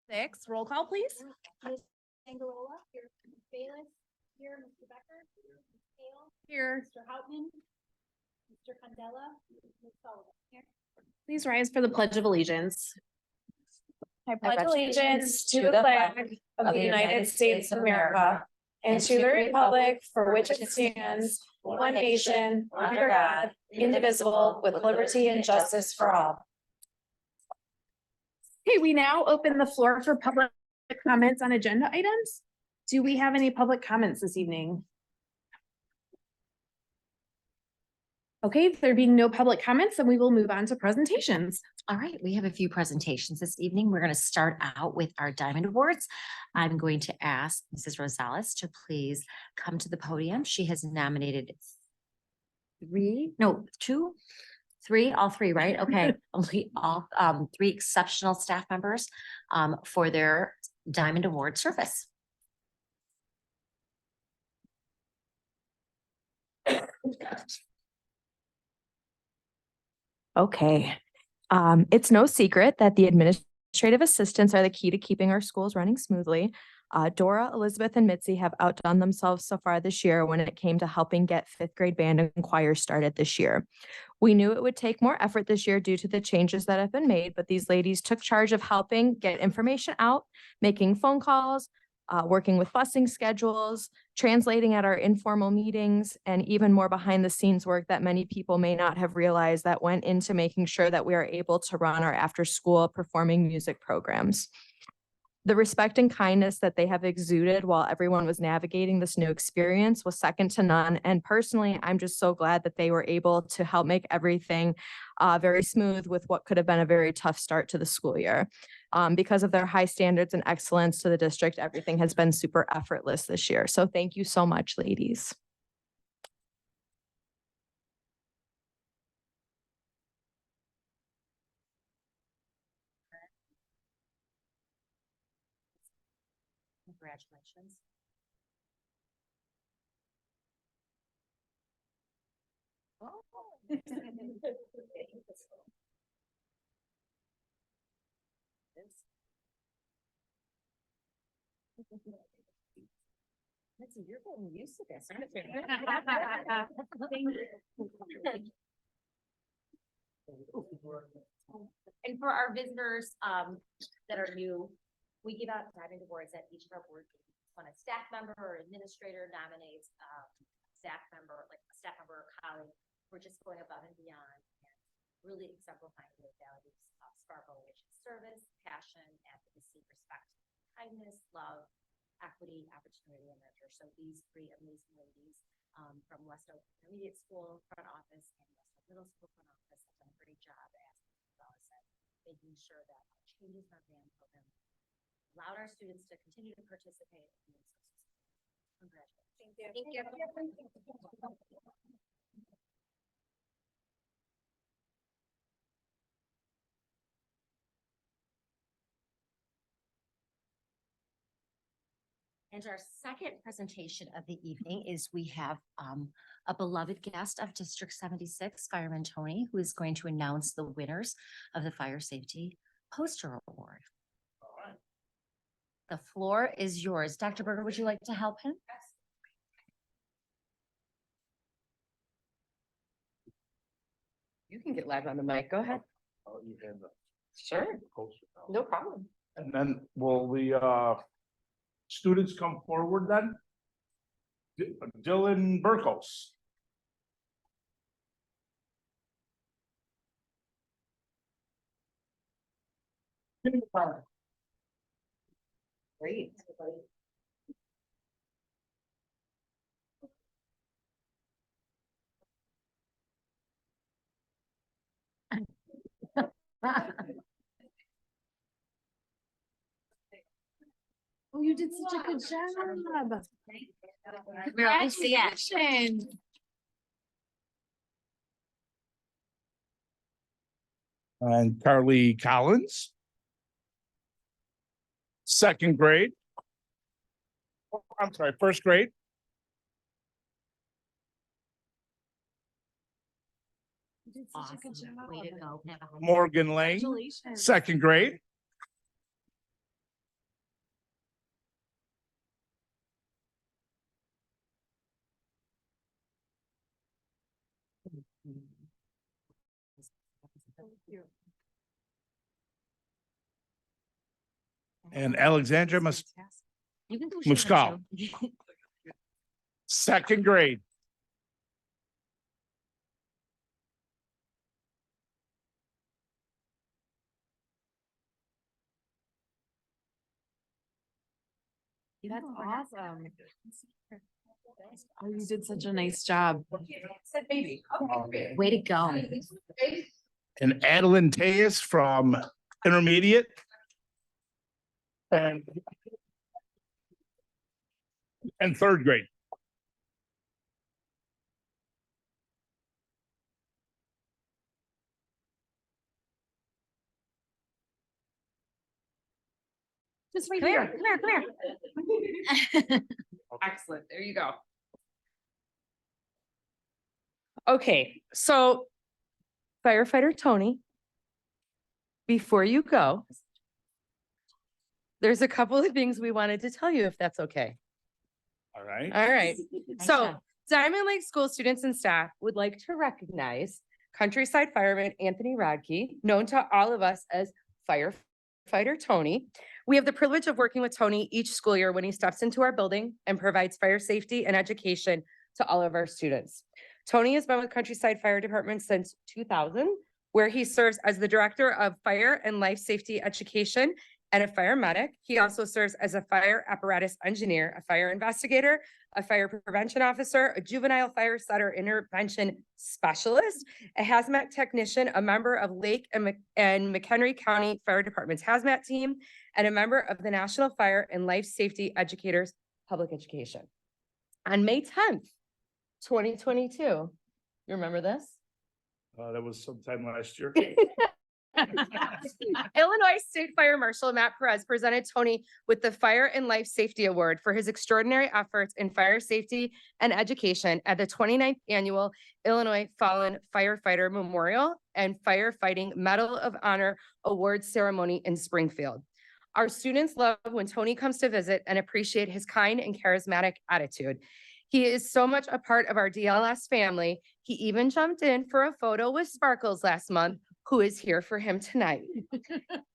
6, roll call, please. Ms. Angarola, here. Ms. Bayless, here. Mr. Becker, Ms. Hale, Here. Mr. Houtman, Mr. Candela, Ms. Sullivan, here. Please rise for the Pledge of Allegiance. I pledge allegiance to the flag of the United States of America and to the republic for which it stands, one nation, under God, indivisible, with liberty and justice for all. Okay, we now open the floor for public comments on agenda items. Do we have any public comments this evening? Okay, if there being no public comments, then we will move on to presentations. All right, we have a few presentations this evening. We're going to start out with our Diamond Awards. I'm going to ask Mrs. Rosales to please come to the podium. She has nominated all three, right? Okay, all three exceptional staff members for their Diamond Award service. Okay. It's no secret that the administrative assistants are the key to keeping our schools running smoothly. Dora, Elizabeth, and Mitzi have outdone themselves so far this year when it came to helping get 5th grade band and choir started this year. We knew it would take more effort this year due to the changes that have been made, but these ladies took charge of helping get information out, making phone calls, working with busing schedules, translating at our informal meetings, and even more behind the scenes work that many people may not have realized that went into making sure that we are able to run our after school performing music programs. The respect and kindness that they have exuded while everyone was navigating this new experience was second to none. And personally, I'm just so glad that they were able to help make everything very smooth with what could have been a very tough start to the school year. Because of their high standards and excellence to the district, everything has been super effortless this year. So thank you so much, ladies. Congratulations. Mitzi, you're getting used to this, aren't you? And for our visitors that are new, we give out Diamond Awards at each of our board meetings. When a staff member or administrator nominates staff member, like a staff member or colleague, we're just going above and beyond and really exemplifying the values of Sparkle, which is service, passion, advocacy, respect, kindness, love, equity, opportunity, and nurture. So these three amazing ladies from West Oak Intermediate School front office and West Oak Middle School front office have done a great job, as Bella said, making sure that changes in our band program allowed our students to continue to participate. Congratulations. Thank you. And our second presentation of the evening is we have a beloved guest of District 76, Fireman Tony, who is going to announce the winners of the Fire Safety Poster Award. The floor is yours. Dr. Berger, would you like to help him? You can get live on the mic. Go ahead. Sure. No problem. And then will the students come forward then? Dylan Burkos. Great. Oh, you did such a good job. Congratulations. And Carly Collins. 2nd grade. Oh, I'm sorry, 1st grade. You did such a good Awesome. job. Way to go. Morgan Lane, Congratulations. 2nd grade. And Alexandra You can do Muscal. Second grade. That's awesome. Oh, you did such a nice job. Way to go. And Adeline Tejas from intermediate. And third grade. Just right Come here, here. come here, come here. Excellent. There you go. Okay, so firefighter Tony, before you go, there's a couple of things we wanted to tell you, if that's okay. All right. All right. Nice So job. Diamond Lake School students and staff would like to recognize Countryside Fireman Anthony Rodkey, known to all of us as Firefighter Tony. We have the privilege of working with Tony each school year when he steps into our building and provides fire safety and education to all of our students. Tony has been with Countryside Fire Department since 2000, where he serves as the Director of Fire and Life Safety Education and a fire medic. He also serves as a fire apparatus engineer, a fire investigator, a fire prevention officer, a juvenile fire setter intervention specialist, a hazmat technician, a member of Lake and McHenry County Fire Department's hazmat team, and a member of the National Fire and Life Safety Educators Public Education. On May 10th, 2022, you remember this? That was sometime last year. Illinois State Fire Marshal Matt Perez presented Tony with the Fire and Life Safety Award for his extraordinary efforts in fire safety and education at the 29th Annual Illinois Fallen Firefighter Memorial and Firefighting Medal of Honor Awards ceremony in Springfield. Our students love when Tony comes to visit and appreciate his kind and charismatic attitude. He is so much a part of our DLS family. He even jumped in for a photo with Sparkles last month, who is here for him tonight.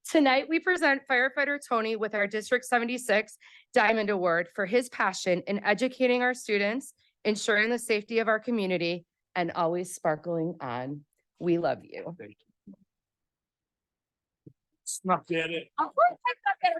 Tonight, we present firefighter Tony with our District 76 Diamond Award for his passion in educating our students, ensuring the safety of our community, and always sparkling on. We love you. Thank you. Snuck at it. Of course, I thought that.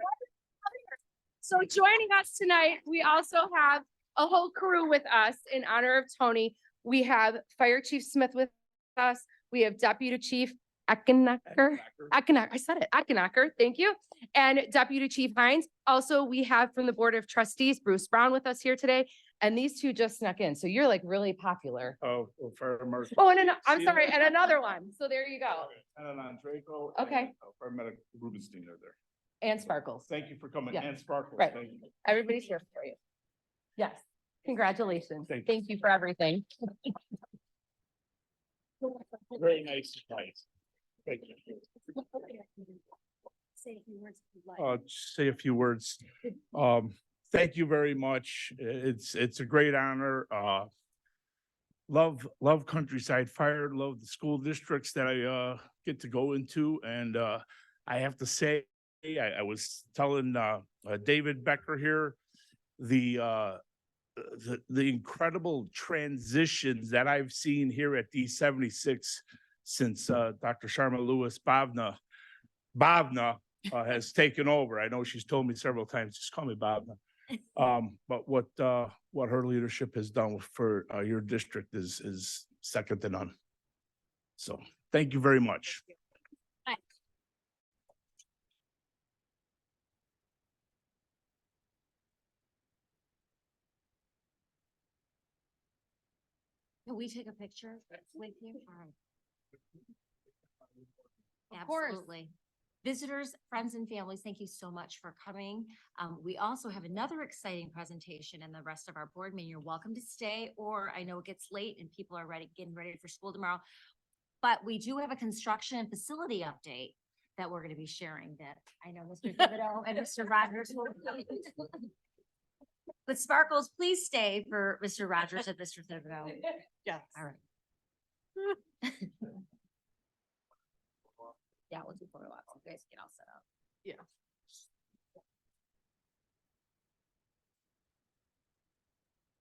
So joining us tonight, we also have a whole crew with us in honor of Tony. We have Fire Chief Smith with us. We have Deputy Chief Eckenacker. I said it, Eckenacker, thank you. And Deputy Chief Hines. Also, we have from the Board of Trustees, Bruce Brown with us here today. And these two just snuck in. So you're like really popular. Oh, fire marshal. Oh, and I'm sorry, and another one. So there you go. Lieutenant Draco. Okay. Paramedic Rubenstein are there. And Sparkles. Thank you for coming. Yeah. And Sparkles. Right. Thank you. Everybody's here for you. Yes, congratulations. Thank you. Thank you for everything. Very nice advice. Thank you. Say a few words if you'd like. Just say a few words. Thank you very much. It's a great honor. Love Countryside Fire, love the school districts that I get to go into. And I have to say, I was telling David Becker here, the incredible transitions that I've seen here at D76 since Dr. Sharma Lewis Bhavna has taken over. I know she's told me several times, just call me Bhavna. But what her leadership has done for your district is second to none. So thank you very much. Can we take a picture with you? All right. Of course. Absolutely. Visitors, friends and families, thank you so much for coming. We also have another exciting presentation in the rest of our board meeting. You're welcome to stay, or I know it gets late and people are getting ready for school tomorrow. But we do have a construction and facility update that we're going to be sharing that I know Mr. Thibodeau and Mr. Rogers will. But Sparkles, please stay for Mr. Rogers and Mr. Thibodeau. Yes. All right. Yeah, we'll do photo ops. You guys get all set up.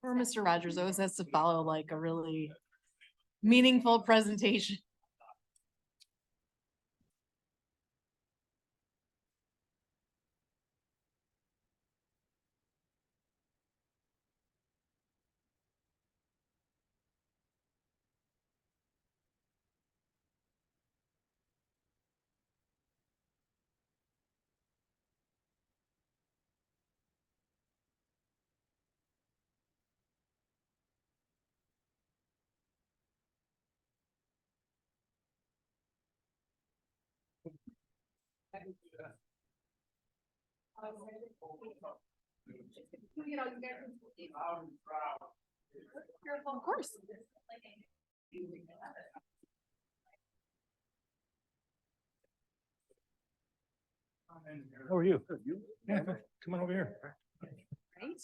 Or Mr. Rogers always has to follow like a really meaningful presentation. Of course. How are you? Yeah, come on over here. Right?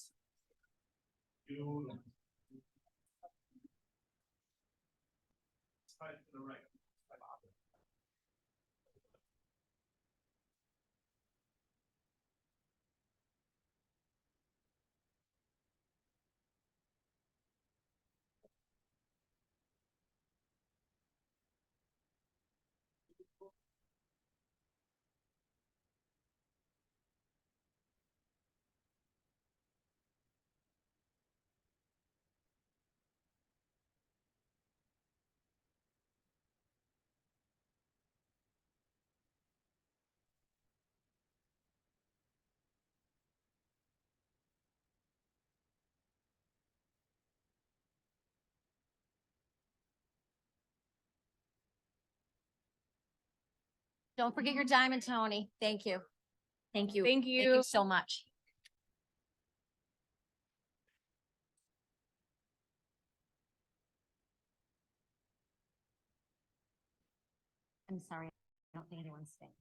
Don't forget your diamond, Tony. Thank you. Thank you. Thank Thank you you. so much. I'm sorry. I don't think anyone's staying.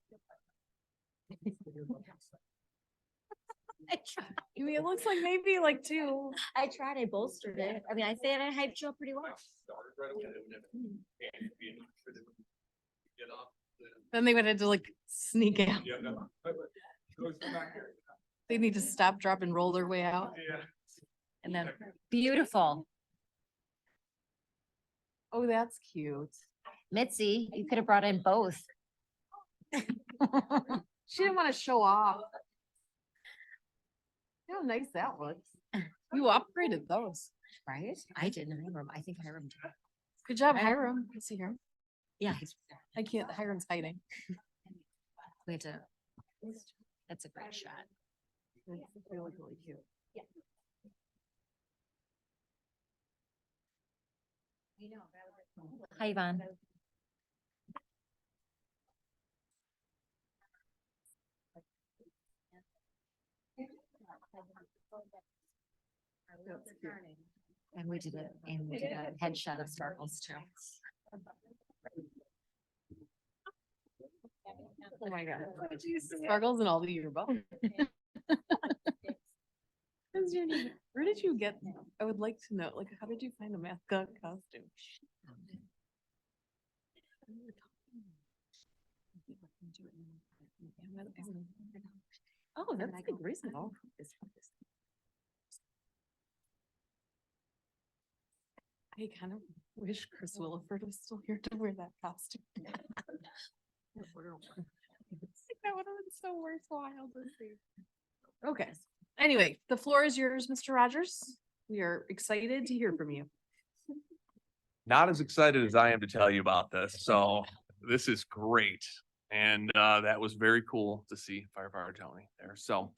I tried. I mean, it looks like maybe like two. I bolstered it. I mean, I say I hyped you up pretty well. Then they would have to like sneak out. They need to stop, drop and roll their way out. And then, Beautiful. oh, that's cute. Mitzi, you could have brought in both. She didn't want to show off. How nice that looks. You upgraded those. Right? I didn't. I think Hiram did. Good job, Hiram. I see her. Yeah. I can't, Hiram's hiding. We had to. That's a great shot. They look really cute. Hi, Yvonne. And we did a headshot of Sparkles too. Oh my God. Sparkles and all the yearbook. Where did you get, I would like to know, like, how did you find a mascot costume? Oh, that's like reasonable. I kind of wish Chris Williford was still here to wear that costume. That would have been so worthwhile to see. Okay, anyway, the floor is yours, Mr. Rogers. We are excited to hear from you. Not as excited as I am to tell you about this, so this is great. And that was very cool to see Firefighter Tony there. So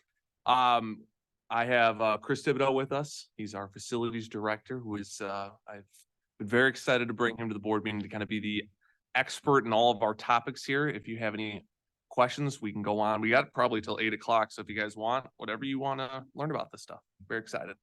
I have Chris Thibodeau with us. He's our facilities director, who is I've been very excited to bring him to the board meeting to kind of be the expert in all of our topics here. If you have any questions, we can go on. We got probably till 8 o'clock. So if you guys want, whatever you want to learn about this stuff, very excited.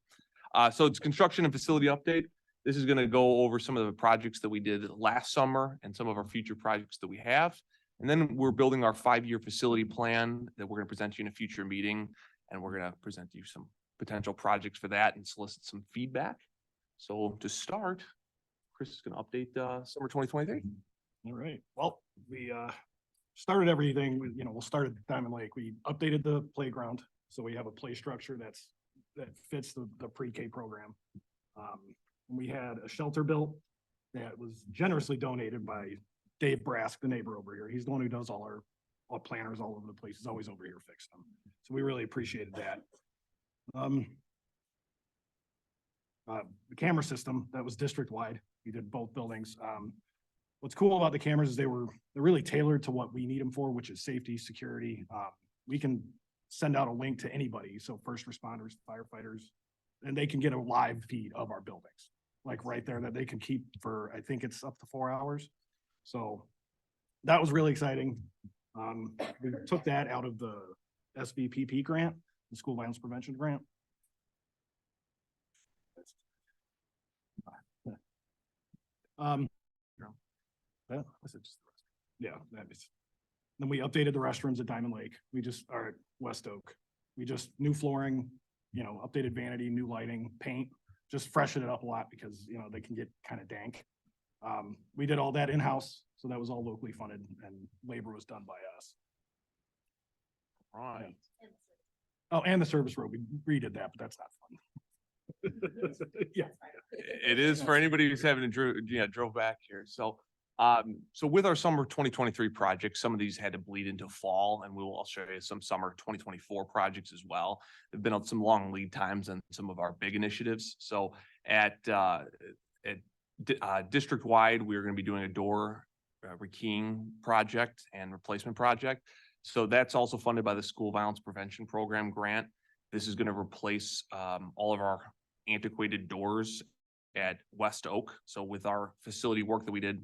So it's construction and facility update. This is going to go over some of the projects that we did last summer and some of our future projects that we have. And then we're building our 5-year facility plan that we're going to present to you in a future meeting. And we're going to present you some potential projects for that and solicit some feedback. So to start, Chris is gonna update, summer 2023. All right, well, we started everything, we'll start at Diamond Lake. We updated the playground, so we have a play structure that fits the pre-K program. We had a shelter built that was generously donated by Dave Brask, the neighbor over here. He's the one who does all our planners all over the place. He's always over here fixing them. So we really appreciated that. The camera system, that was district-wide. We did both buildings. What's cool about the cameras is they're really tailored to what we need them for, which is safety, security. We can send out a link to anybody, so first responders, firefighters, and they can get a live feed of our buildings, like right there, that they can keep for, I think it's up to 4 hours. So that was really exciting. We took that out of the SVPP grant, the School Violence Prevention Grant. Then we updated the restrooms at Diamond Lake. We just are at West Oak. We just new flooring, updated vanity, new lighting, paint, just freshen it up a lot because, they can get kind of dank. We did all that in-house, so that was all locally funded and labor was done by us. Right. Oh, and the service road, we redid that, but that's not fun. Yeah. It is for anybody who's having drove back here. So, so with our summer 2023 projects, some of these had to bleed into fall, and I'll show you some summer 2024 projects as well. There've been some long lead times on some of our big initiatives. So at district-wide, we're going to be doing a door rekeying project and replacement project. So that's also funded by the School Violence Prevention Program grant. This is going to replace all of our antiquated doors at West Oak. So with our facility work that we did,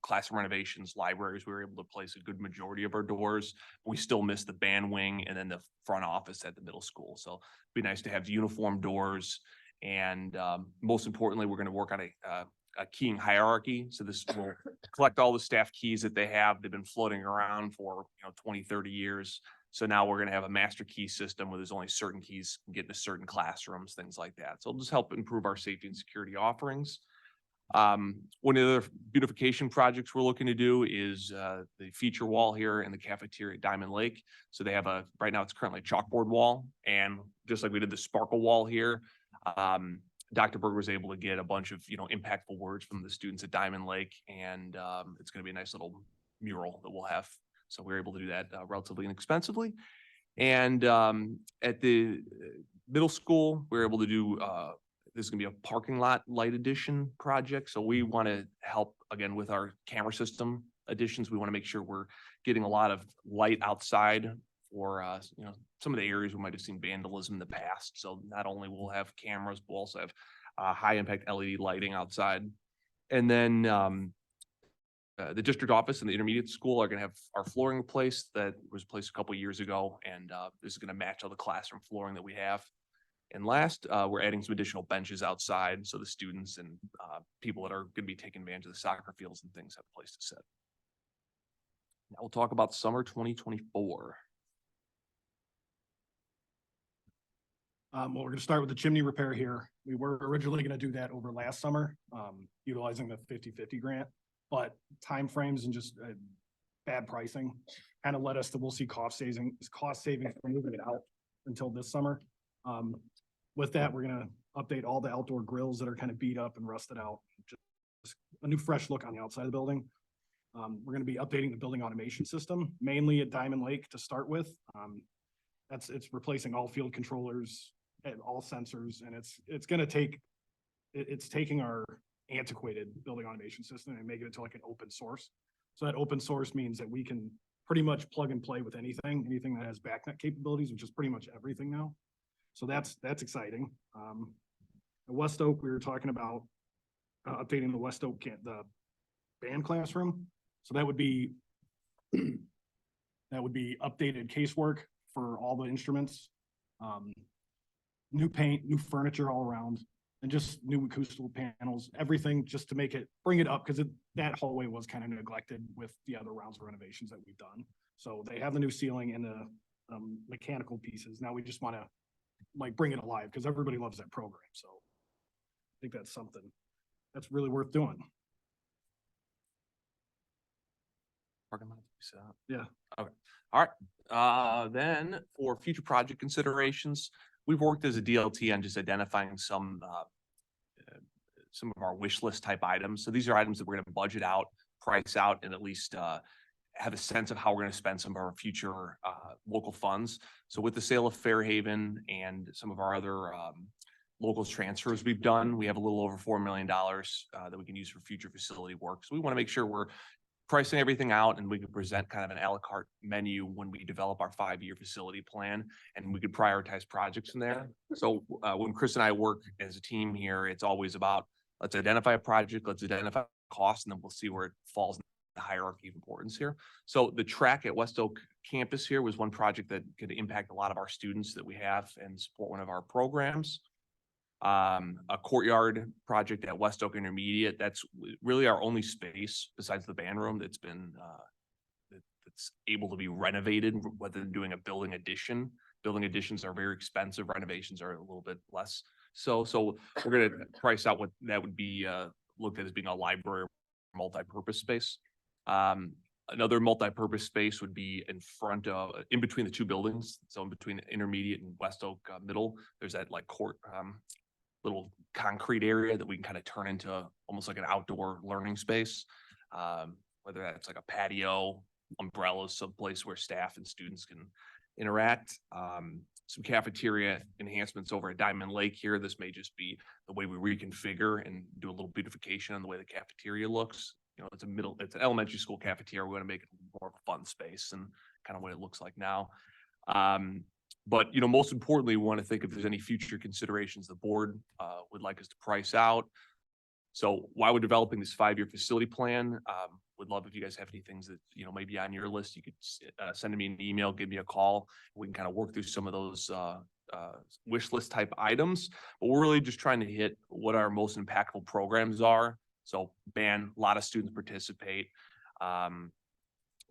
classroom renovations, libraries, we were able to place a good majority of our doors. We still missed the band wing and then the front office at the middle school. So it'd be nice to have uniform doors. And most importantly, we're going to work on a keying hierarchy. So this will collect all the staff keys that they have. They've been floating around for 20, 30 years. So now we're going to have a master key system where there's only certain keys can get into certain classrooms, things like that. So it'll just help improve our safety and security offerings. One of the other beautification projects we're looking to do is the feature wall here in the cafeteria at Diamond Lake. So they have right now it's currently a chalkboard wall. And just like we did the sparkle wall here, Dr. Berger was able to get a bunch of, impactful words from the students at Diamond Lake. And it's going to be a nice little mural that we'll have. So we were able to do that relatively inexpensively. And at the middle school, we were able to do, this is gonna be a parking lot light addition project. So we want to help again with our camera system additions. We want to make sure we're getting a lot of light outside for, some of the areas we might have seen vandalism in the past. So not only we'll have cameras, we'll also have high impact LED lighting outside. And then the district office and the intermediate school are going to have our flooring replaced that was placed a couple of years ago. And this is going to match all the classroom flooring that we have. And last, we're adding some additional benches outside. So the students and people that are going to be taking advantage of the soccer fields and things have a place to sit. Now we'll talk about summer 2024. Well, we're going to start with the chimney repair here. We were originally going to do that over last summer, utilizing the 50/50 grant. But timeframes and just bad pricing kind of led us to, we'll see cost savings for moving it out until this summer. With that, we're going to update all the outdoor grills that are kind of beat up and rusted out. Just a new fresh look on the outside of the building. We're going to be updating the building automation system, mainly at Diamond Lake to start with. It's replacing all field controllers and all sensors, and it's going to take, it's taking our antiquated building automation system and make it into like an open source. So that open source means that we can pretty much plug and play with anything that has BACnet capabilities, which is pretty much everything now. So that's exciting. At West Oak, we were talking about updating the West Oak the band classroom. So that would be updated casework for all the instruments, new paint, new furniture all around, and just new acoustical panels, everything just to bring it up, because that hallway was kind of neglected with the other rounds of renovations that we've done. So they have the new ceiling and the mechanical pieces. Now we just want to bring it alive because everybody loves that program. So I think that's something. that's really worth doing. Parking lot, so, Yeah. Okay, all right. Then for future project considerations, we've worked as a DLT on just identifying some of our wish list type items. So these are items that we're gonna budget out, price out, and at least have a sense of how we're gonna spend some of our future local funds. So with the sale of Fairhaven and some of our other locals transfers we've done, we have a little over $4 million that we can use for future facility work. So we want to make sure we're pricing everything out and we can present kind of an a la carte menu when we develop our 5-year facility plan, and we could prioritize projects in there. So when Chris and I work as a team here, it's always about, let's identify a project, let's identify cost, and then we'll see where it falls in the hierarchy of importance here. So the track at West Oak campus here was one project that could impact a lot of our students that we have and support one of our programs. A courtyard project at West Oak Intermediate. That's really our only space besides the band room that's been that's able to be renovated, whether they're doing a building addition. Building additions are very expensive. Renovations are a little bit less. So we're gonna price out what that would be looked at as being a library multi-purpose space. Another multi-purpose space would be in between the two buildings. So in between Intermediate and West Oak Middle, there's that like court, little concrete area that we can kind of turn into almost like an outdoor learning space. Whether that's like a patio, umbrellas, some place where staff and students can interact. Some cafeteria enhancements over at Diamond Lake here. This may just be the way we reconfigure and do a little beautification on the way the cafeteria looks. You know, it's an elementary school cafeteria. We want to make it more of a fun space and kind of what it looks like now. But, you know, most importantly, we want to think if there's any future considerations the board would like us to price out. So while we're developing this 5-year facility plan, would love if you guys have any things that, you know, maybe on your list, you could send me an email, give me a call. We can kind of work through some of those wish list type items, but we're really just trying to hit what our most impactful programs are. So band, a lot of students participate.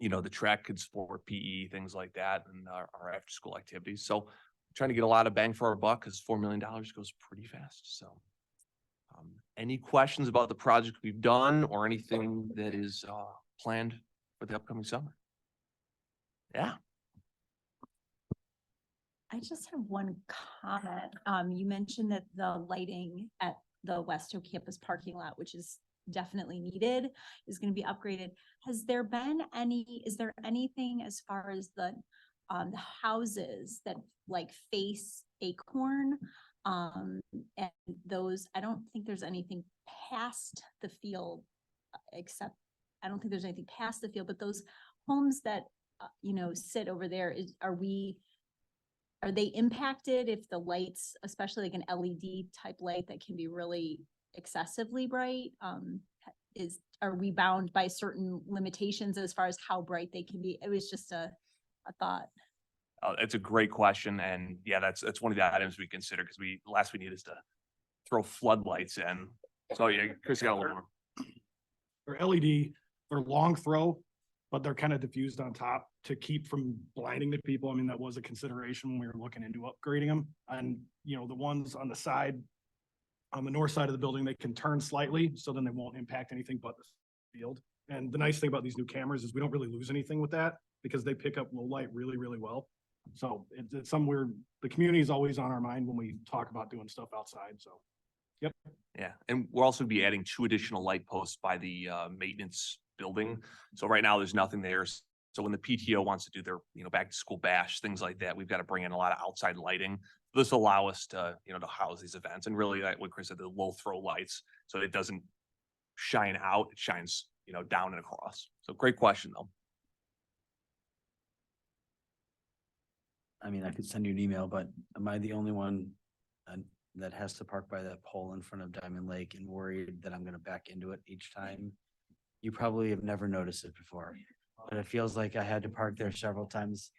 You know, the track could support PE, things like that, and our after school activities. So trying to get a lot of bang for our buck because $4 million goes pretty fast. So any questions about the project we've done or anything that is planned for the upcoming summer? Yeah. I just have one comment. You mentioned that the lighting at the West Oak campus parking lot, which is definitely needed, is going to be upgraded. Is there anything as far as the houses that like face Acorn? And those, I don't think there's anything past the field, except I don't think there's anything past the field, but those homes that, you know, sit over there, are they impacted if the lights, especially like an LED type light that can be really excessively bright? Are we bound by certain limitations as far as how bright they can be? It was just a thought. It's a great question. And yeah, that's one of the items we consider because last we need is to throw floodlights in. So yeah, Chris, you got a little more. They're LED, they're long throw, but they're kind of diffused on top to keep from blinding the people. I mean, that was a consideration when we were looking into upgrading them. And, you know, the ones on the side, on the north side of the building, they can turn slightly, so then they won't impact anything but the field. And the nice thing about these new cameras is we don't really lose anything with that because they pick up low light really, really well. So it's somewhere the community is always on our mind when we talk about doing stuff outside. So, yep. Yeah, and we'll also be adding 2 additional light posts by the maintenance building. So right now there's nothing there. So when the PTO wants to do their, you know, back to school bash, things like that, we've got to bring in a lot of outside lighting. This will allow us to, you know, to house these events and really like what Chris said, the low throw lights. So it doesn't shine out, it shines, you know, down and across. So great question though. I mean, I could send you an email, but am I the only one that has to park by that pole in front of Diamond Lake and worried that I'm gonna back into it each time? You probably have never noticed it before, but it feels like I had to park there several times.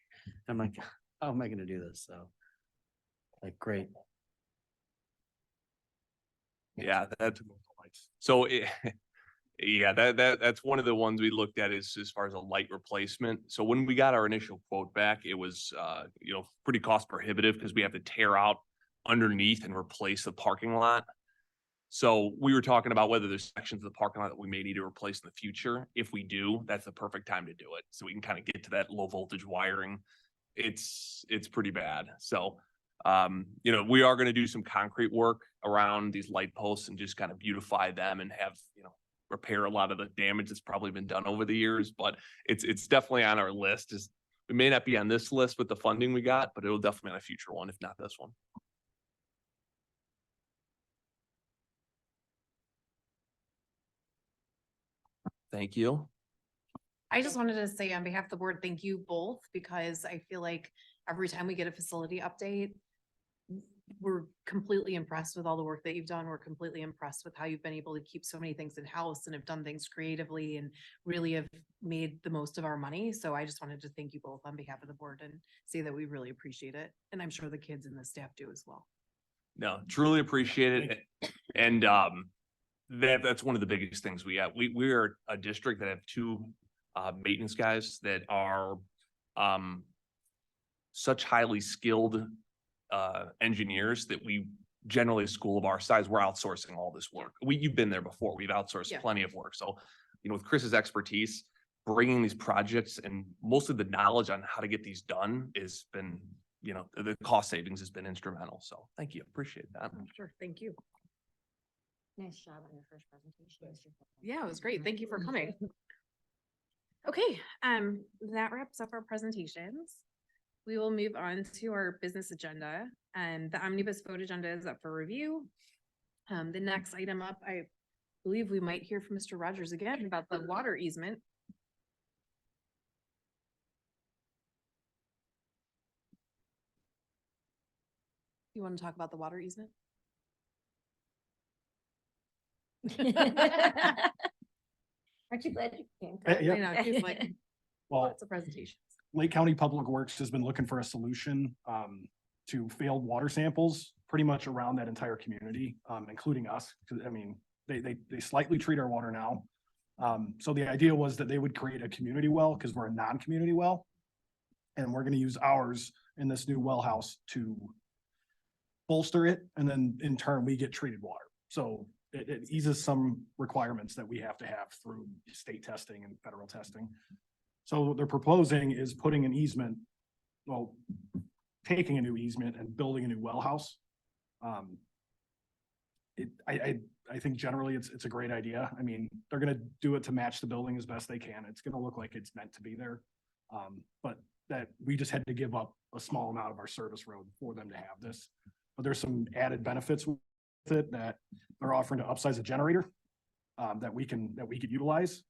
I'm like, how am I gonna do this? So, like, great. Yeah, so yeah, that's one of the ones we looked at is as far as a light replacement. So when we got our initial quote back, it was you know, pretty cost prohibitive because we have to tear out underneath and replace the parking lot. So we were talking about whether there's sections of the parking lot that we may need to replace in the future. If we do, that's the perfect time to do it. So we can kind of get to that low voltage wiring. It's pretty bad. So, you know, we are going to do some concrete work around these light posts and just kind of beautify them and have, you know, repair a lot of the damage that's probably been done over the years, but it's definitely on our list. We may not be on this list with the funding we got, but it'll definitely be on a future one, if not this one. Thank you. I just wanted to say on behalf of the board, thank you both, because I feel like every time we get a facility update, we're completely impressed with all the work that you've done. We're completely impressed with how you've been able to keep so many things in-house and have done things creatively and really have made the most of our money. So I just wanted to thank you both on behalf of the board and say that we really appreciate it. And I'm sure the kids and the staff do as well. No, truly appreciate it. And that's one of the biggest things we have. We are a district that have two maintenance guys that are such highly skilled engineers that we generally, a school of our size, we're outsourcing all this work. You've been there before. We've outsourced Yeah. plenty of work. So, you know, with Chris's expertise, bringing these projects and most of the knowledge on how to get these done has been, you know, the cost savings has been instrumental. So thank you. Appreciate that. Sure, thank you. Nice job on your first presentation. Yeah, it was great. Thank you for coming. Okay, that wraps up our presentations. We will move on to our business agenda, and the omnibus vote agenda is up for review. The next item up, I believe we might hear from Mr. Rogers again about the water easement. You want to talk about the water easement? Aren't you glad you came? Yeah. I know, he's like, Well, lots of presentations. Lake County Public Works has been looking for a solution to failed water samples pretty much around that entire community, including us. Because I mean, they slightly treat our water now. So the idea was that they would create a community well because we're a non-community well. And we're going to use ours in this new well house to bolster it. And then in turn, we get treated water. So it eases some requirements that we have to have through state testing and federal testing. So what they're proposing is putting an easement, well, taking a new easement and building a new well house. I think generally it's a great idea. I mean, they're gonna do it to match the building as best they can. It's gonna look like it's meant to be there. But that we just had to give up a small amount of our service road for them to have this. But there's some added benefits with it that they're offering to upsize a generator that we could utilize.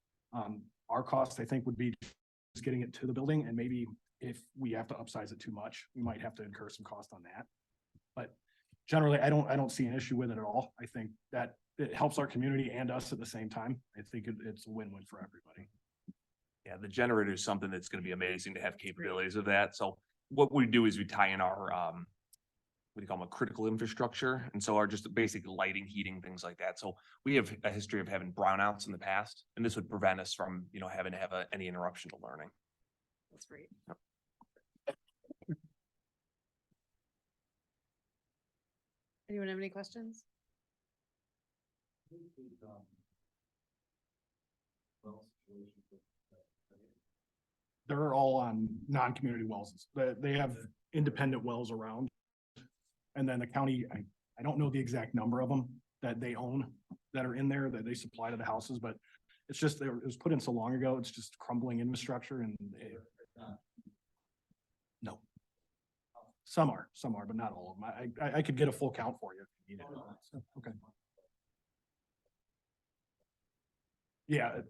Our cost, I think, would be just getting it to the building, and maybe if we have to upsize it too much, we might have to incur some cost on that. But generally, I don't see an issue with it at all. I think that it helps our community and us at the same time. I think it's a win-win for everybody. Yeah, the generator is something that's going to be amazing to have capabilities of that. So what we do is we tie in our, what do you call them, a critical infrastructure. And so our just basic lighting, heating, things like that. So we have a history of having brownouts in the past, and this would prevent us from, you know, having to have any interruption to learning. That's great. Anyone have any questions? They're all on non-community wells. They have independent wells around. And then the county, I don't know the exact number of them that they own that are in there that they supply to the houses, but it's just, it was put in so long ago, it's just crumbling infrastructure and no. Some are, but not all of them. I could get a full count for you if you need it. Okay. Yeah,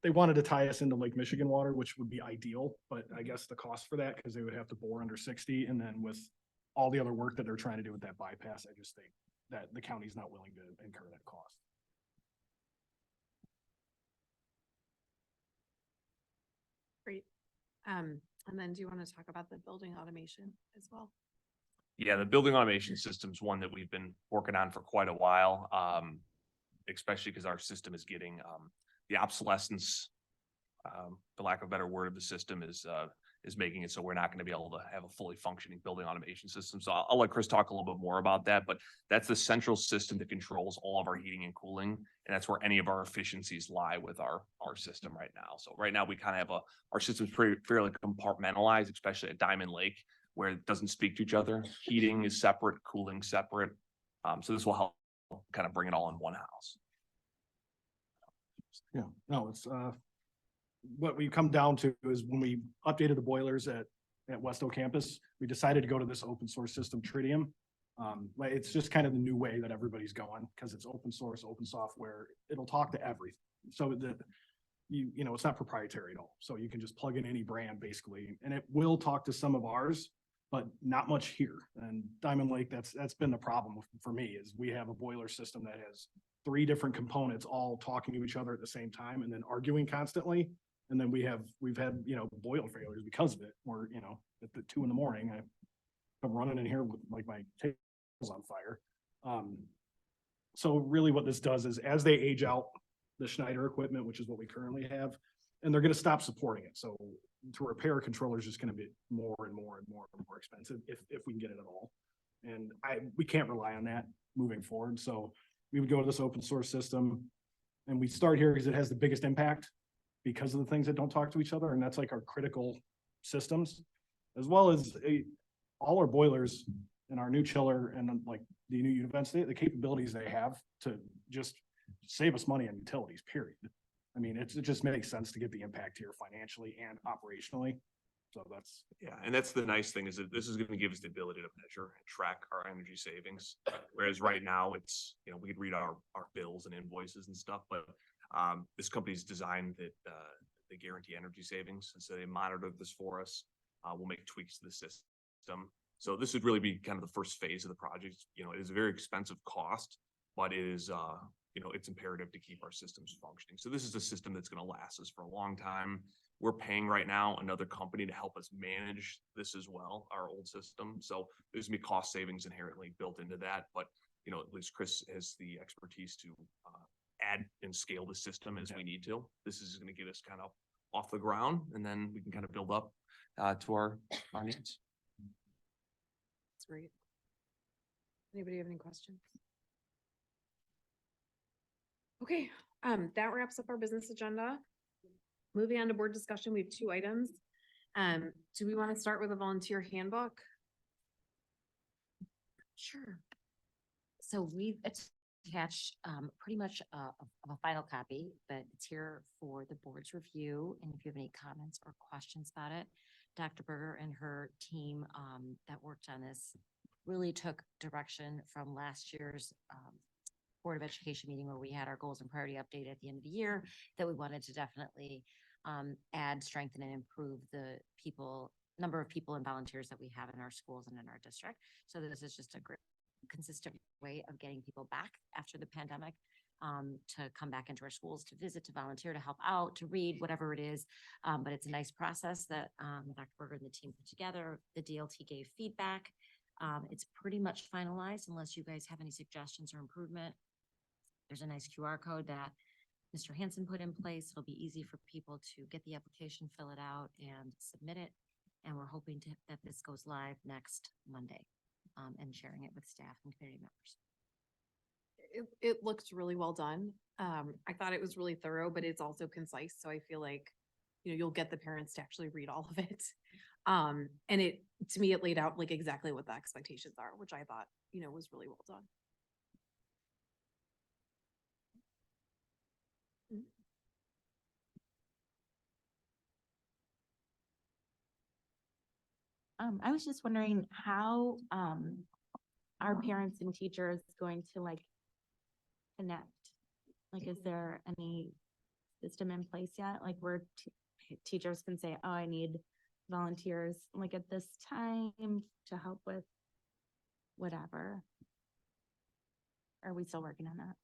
they wanted to tie us into Lake Michigan water, which would be ideal, but I guess the cost for that, because they would have to bore under 60, and then with all the other work that they're trying to do with that bypass, I just think that the county's not willing to incur that cost. Great. And then do you want to talk about the building automation as well? Yeah, the building automation system is one that we've been working on for quite a while, especially because our system is getting the obsolescence, for lack of a better word, of the system is is making it so we're not gonna be able to have a fully functioning building automation system. So I'll let Chris talk a little bit more about that, but that's the central system that controls all of our heating and cooling. And that's where any of our efficiencies lie with our system right now. So right now we kind of have our system's fairly compartmentalized, especially at Diamond Lake, where it doesn't speak to each other. Heating is separate, cooling separate. So this will help kind of bring it all in one house. Yeah, no, it's, what we come down to is when we updated the boilers at Westo campus, we decided to go to this open source system, Tritium. Like, it's just kind of the new way that everybody's going, because it's open source, open software. It'll talk to everything. So that you know, it's not proprietary at all. So you can just plug in any brand basically, and it will talk to some of ours, but not much here. And Diamond Lake, that's been the problem for me, is we have a boiler system that has 3 different components all talking to each other at the same time and then arguing constantly. And then we've had, you know, boiler failures because of it, or, you know, at the 2 a.m, I'm running in here with like my tables on fire. So really what this does is, as they age out the Schneider equipment, which is what we currently have, and they're going to stop supporting it. So to repair a controller is just going to be more and more and more and more expensive if we can get it at all. And we can't rely on that moving forward. So we would go to this open source system, and we start here because it has the biggest impact because of the things that don't talk to each other. And that's like our critical systems, as well as all our boilers and our new chiller and like the new events, the capabilities they have to just save us money on utilities, period. I mean, it just makes sense to get the impact here financially and operationally. So that's. Yeah, and that's the nice thing, is that this is gonna give us the ability to measure and track our energy savings. Whereas right now it's, you know, we could read our bills and invoices and stuff, but this company's designed that they guarantee energy savings. And so they monitor this for us. We'll make tweaks to the system. So this would really be kind of the first phase of the project. You know, it is a very expensive cost, but it is, you know, it's imperative to keep our systems functioning. So this is a system that's going to last us for a long time. We're paying right now another company to help us manage this as well, our old system. So there's gonna be cost savings inherently built into that. But, you know, at least Chris has the expertise to add and scale the system as we need to. This is going to get us kind of off the ground, and then we can kind of build up to our needs. That's great. Anybody have any questions? Okay, that wraps up our business agenda. Moving on to board discussion, we have 2 items. Do we want to start with a volunteer handbook? Sure. So we've attached pretty much of a final copy, but it's here for the board's review. And if you have any comments or questions about it, Dr. Berger and her team that worked on this really took direction from last year's Board of Education meeting, where we had our goals and priority update at the end of the year, that we wanted to definitely add, strengthen, and improve the number of people and volunteers that we have in our schools and in our district. So this is just a great, consistent way of getting people back after the pandemic to come back into our schools, to visit, to volunteer, to help out, to read, whatever it is. But it's a nice process that Dr. Berger and the team put together. The DLT gave feedback. It's pretty much finalized unless you guys have any suggestions or improvement. There's a nice QR code that Mr. Hanson put in place. It'll be easy for people to get the application, fill it out, and submit it. And we're hoping that this goes live next Monday, and sharing it with staff and community members. It looks really well done. I thought it was really thorough, but it's also concise. So I feel like, you know, you'll get the parents to actually read all of it. And to me, it laid out like exactly what the expectations are, which I thought, you know, was really well done. I was just wondering how are parents and teachers going to like connect? Like, is there any system in place yet? Like where teachers can say, oh, I need volunteers like at this time to help with whatever. Are we still working on that?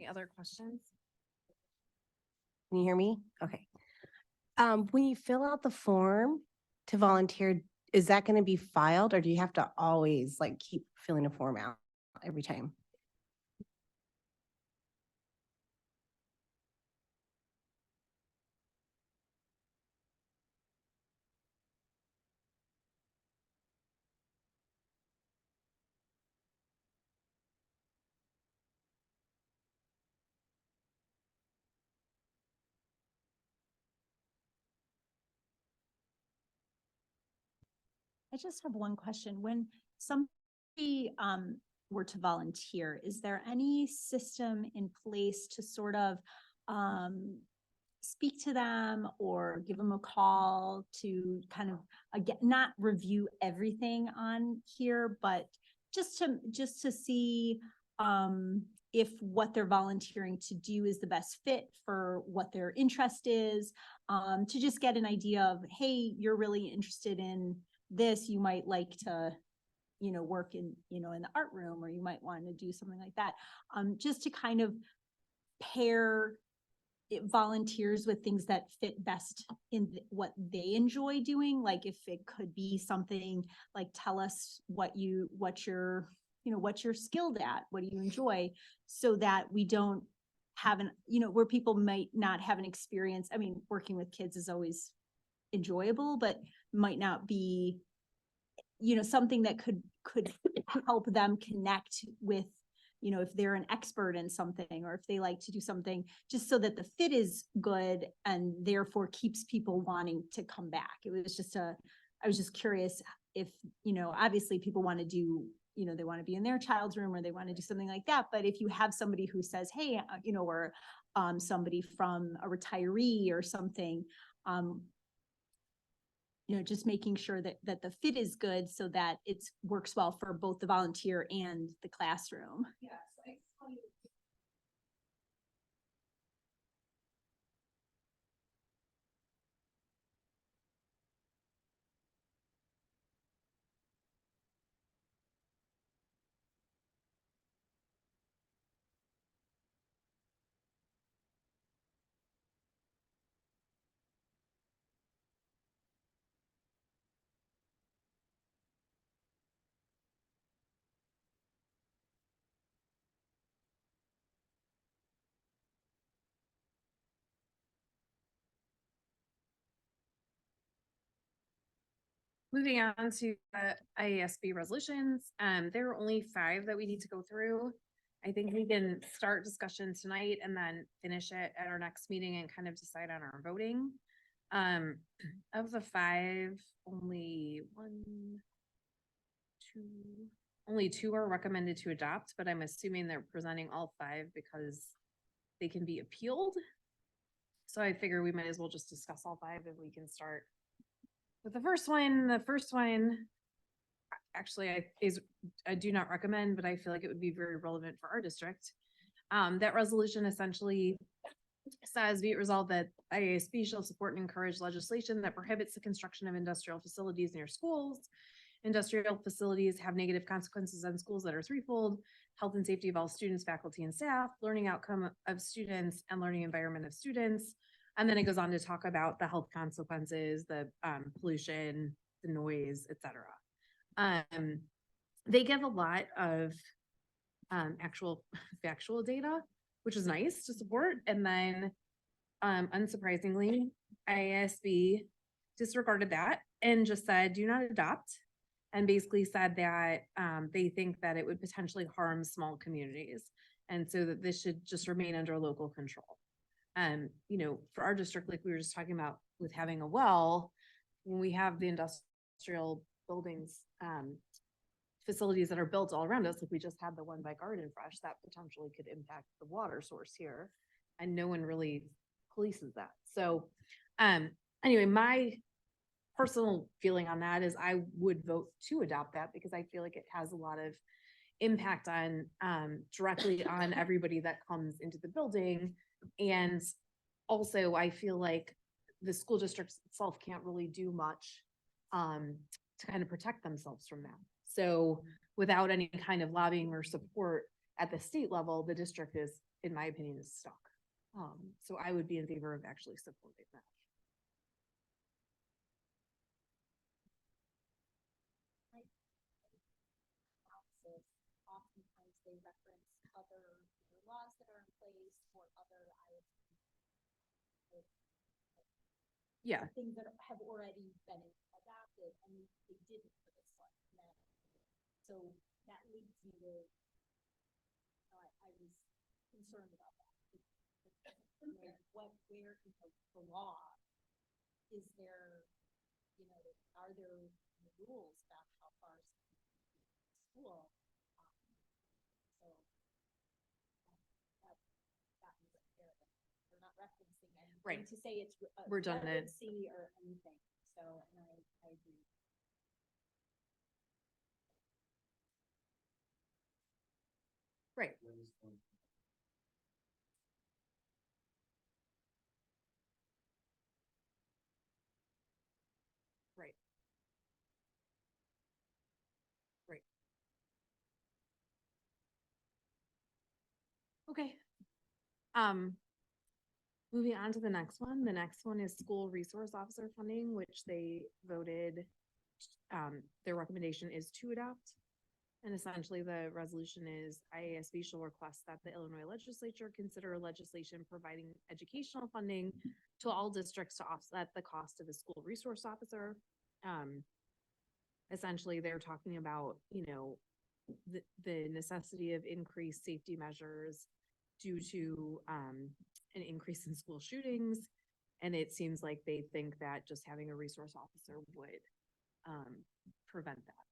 Any other questions? Can you hear me? Okay. When you fill out the form to volunteer, is that going to be filed or do you have to always like keep filling a form out every time? I just have one question. When somebody were to volunteer, is there any system in place to sort of speak to them or give them a call to kind of, again, not review everything on here, but just to see if what they're volunteering to do is the best fit for what their interest is, to just get an idea of, hey, you're really interested in this, you might like to, you know, work in, you know, in the art room, or you might want to do something like that. Just to kind of pair volunteers with things that fit best in what they enjoy doing. Like if it could be something like, tell us what you're skilled at, what do you enjoy, so that we don't have where people might not have an experience. I mean, working with kids is always enjoyable, but might not be, something that could help them connect with, if they're an expert in something, or if they like to do something, just so that the fit is good and therefore keeps people wanting to come back. It was just I was just curious if, obviously people want to do, they want to be in their child's room or they want to do something like that. But if you have somebody who says, hey, or somebody from a retiree or something, just making sure that the fit is good so that it works well for both the volunteer and the classroom. Yes. Moving on to IASB resolutions, there are only 5 that we need to go through. I think we can start discussion tonight and then finish it at our next meeting and kind of decide on our voting. Of the 5, only 2 are recommended to adopt, but I'm assuming they're presenting all 5 because they can be appealed. So I figure we might as well just discuss all 5 and we can start with the first one. Actually, I do not recommend, but I feel like it would be very relevant for our district. That resolution essentially says, be it resolved that IASB shall support and encourage legislation that prohibits the construction of industrial facilities near schools. Industrial facilities have negative consequences on schools that are threefold: health and safety of all students, faculty, and staff, learning outcome of students, and learning environment of students. And then it goes on to talk about the health consequences, the pollution, the noise, etc. They give a lot of actual factual data, which is nice to support. And then unsurprisingly, IASB disregarded that and just said, do not adopt, and basically said that they think that it would potentially harm small communities. And so that this should just remain under local control. For our district, like we were just talking about with having a well, when we have the industrial buildings, facilities that are built all around us, like we just had the one by Garden Fresh, that potentially could impact the water source here, and no one really polices that. So anyway, my personal feeling on that is I would vote to adopt that because I feel like it has a lot of impact on directly on everybody that comes into the building. And also I feel like the school district itself can't really do much to kind of protect themselves from that. So without any kind of lobbying or support at the state level, the district is in my opinion, is stuck. So I would be in favor of actually supporting that. Oftentimes they reference other laws that are in place or other Yeah, things that have already been adopted, and they didn't for this one. So that leads me to, I was concerned about that. Where in the law is there, are there rules about how far school? So that means they're not referencing anything Right. to say it's redundant. relevancy or anything. So, and I agree. Right. Right. Right. Okay. Moving on to the next one. The next one is school resource officer funding, which they voted. Their recommendation is to adopt. And essentially the resolution is IASB shall request that the Illinois legislature consider legislation providing educational funding to all districts to offset the cost of a school resource officer. Essentially they're talking about, the necessity of increased safety measures due to, an increase in school shootings. And it seems like they think that just having a resource officer would, prevent that.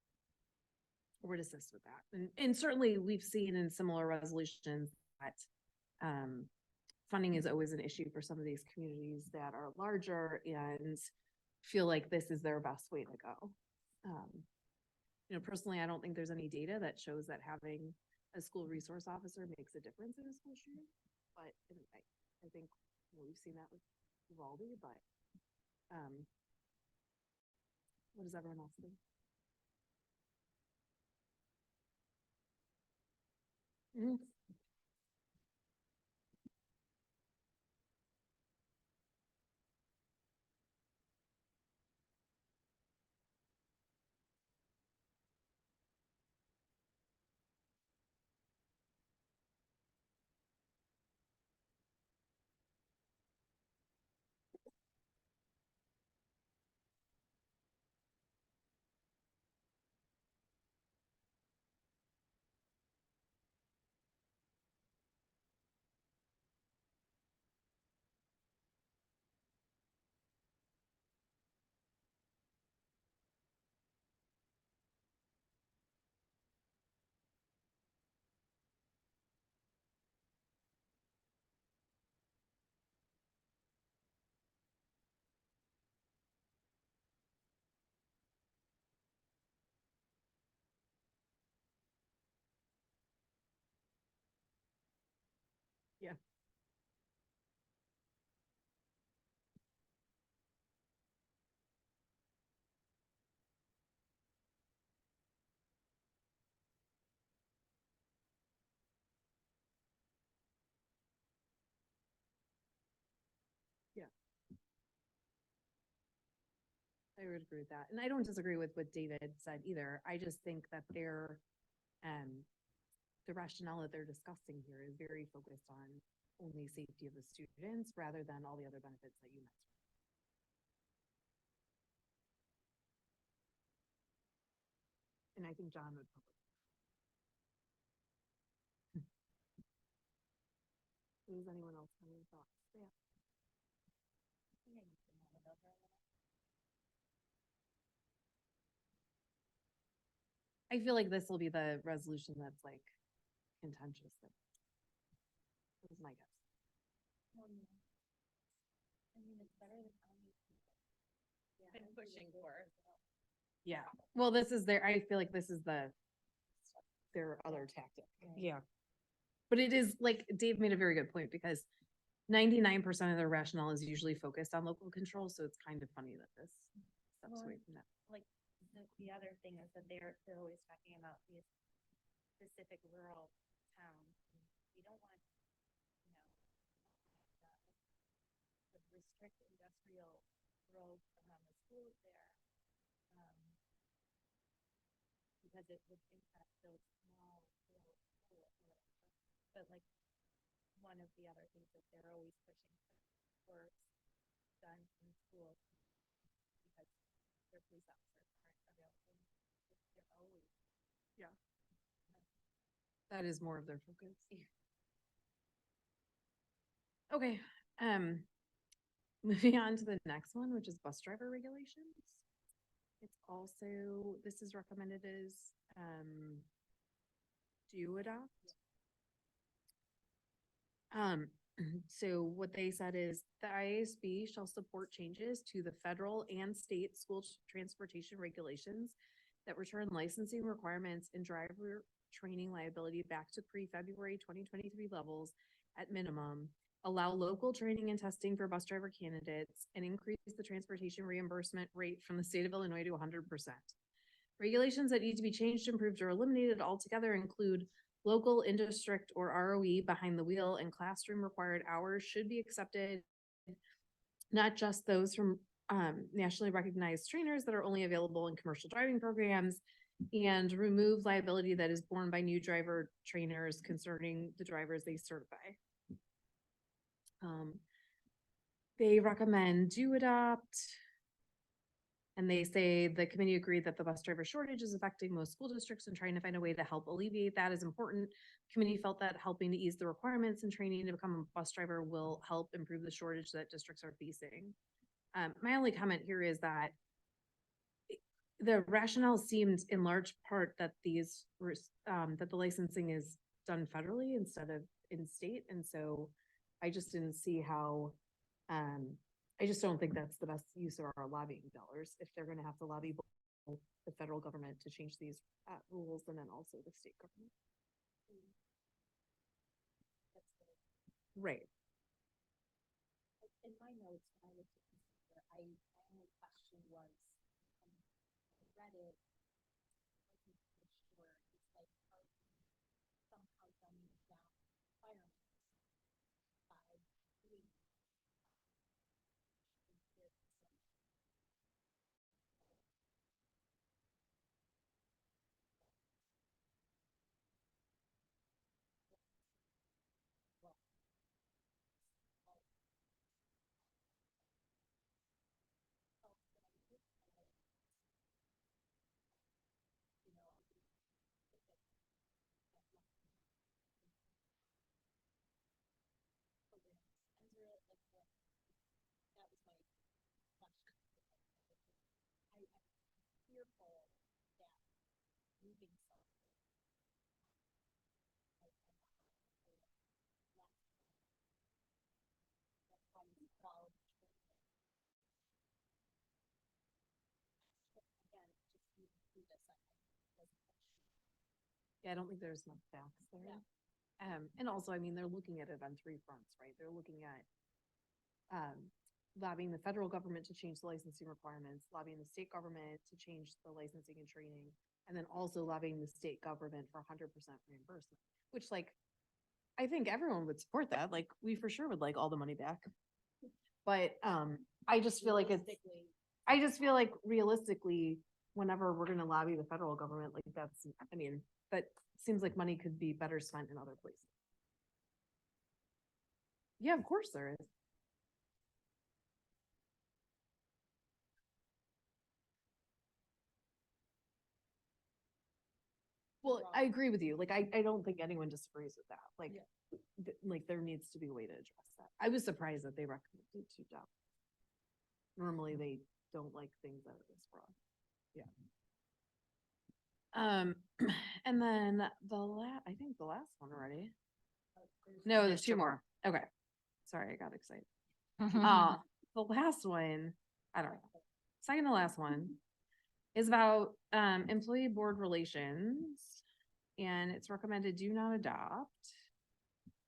Or would assist with that. And certainly we've seen in similar resolutions that funding is always an issue for some of these communities that are larger and feel like this is their best way to go. Personally, I don't think there's any data that shows that having a school resource officer makes a difference in a school shooting. But I think we've seen that with Uvalde, but what does everyone else think? Mhm. Yeah. Yeah. I would agree with that. And I don't disagree with what David said either. I just think that the rationale that they're discussing here is very focused on only safety of the students rather than all the other benefits that you mentioned. And I think John would probably. Does anyone else have any thoughts? Yeah. I feel like this will be the resolution that's like contentious. That is my guess. It's better than been pushing for. Yeah. Well, this is I feel like this is their other tactic. Yeah. But it is like Dave made a very good point because 99% of their rationale is usually focused on local control. So it's kind of funny that this steps away from that. Like, the other thing is that they're always talking about these specific rural towns. We don't want strict industrial growth around the schools there. Because it would impact those small little schools. But like, one of the other things that they're always pushing for works done in schools because their police officers aren't available. They're always. Yeah. That is more of their focus. Okay, moving on to the next one, which is bus driver regulations. It's also, this is recommended as, do adopt. So what they said is the IASB shall support changes to the federal and state school transportation regulations that return licensing requirements and driver training liability back to pre-February 2023 levels at minimum, allow local training and testing for bus driver candidates, and increase the transportation reimbursement rate from the state of Illinois to 100%. Regulations that need to be changed, improved, or eliminated altogether include local, in-district, or ROE behind the wheel and classroom required hours should be accepted, not just those from nationally recognized trainers that are only available in commercial driving programs, and remove liability that is borne by new driver trainers concerning the drivers they certify. They recommend do adopt. And they say the committee agreed that the bus driver shortage is affecting most school districts and trying to find a way to help alleviate that is important. Committee felt that helping to ease the requirements and training to become a bus driver will help improve the shortage that districts are facing. My only comment here is that the rationale seemed in large part that these were, that the licensing is done federally instead of in state. And so I just didn't see how, I just don't think that's the best use of our lobbying dollars if they're gonna have to lobby both the federal government to change these rules and then also the state government. Right. In my notes, when I looked at this, my only question was, I read it, making sure it's like, are we somehow dumbing down requirements by doing that was my question. I'm fearful that moving something. Yeah, I don't think there's much facts there. And also, I mean, they're looking at it on three fronts, right? They're looking at lobbying the federal government to change the licensing requirements, lobbying the state government to change the licensing and training, and then also lobbying the state government for 100% reimbursement, which like, I think everyone would support that. Like, we for sure would like all the money back. But I just feel like I just feel like realistically, whenever we're gonna lobby the federal government, like that's, I mean, that seems like money could be better spent in other places. Yeah, of course there is. Well, I agree with you. Like, I don't think anyone disagrees with that. Like, like there needs to be a way to address that. I was surprised that they recommended to adopt. Normally they don't like things that are this broad. Yeah. And then I think the last one already. No, there's two more. Okay. Sorry, I got excited. The last one, I don't know. Second to last one is about employee board relations. And it's recommended do not adopt.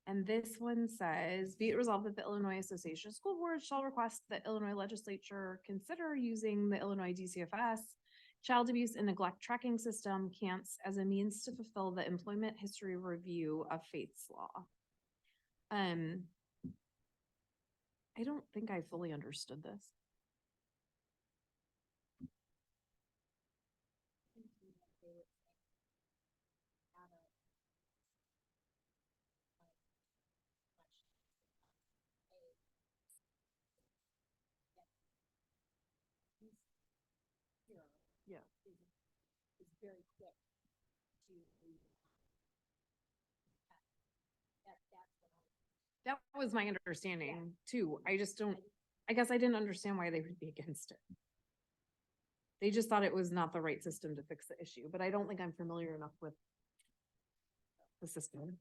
And this one says, be it resolved that the Illinois Association of School Boards shall request that Illinois legislature consider using the Illinois DCFS Child Abuse and Neglect Tracking System, CANTS, as a means to fulfill the employment history review of Faith's Law. I don't think I fully understood this. Yeah. That was my understanding too. I just don't, I guess I didn't understand why they would be against it. They just thought it was not the right system to fix the issue, but I don't think I'm familiar enough with the system.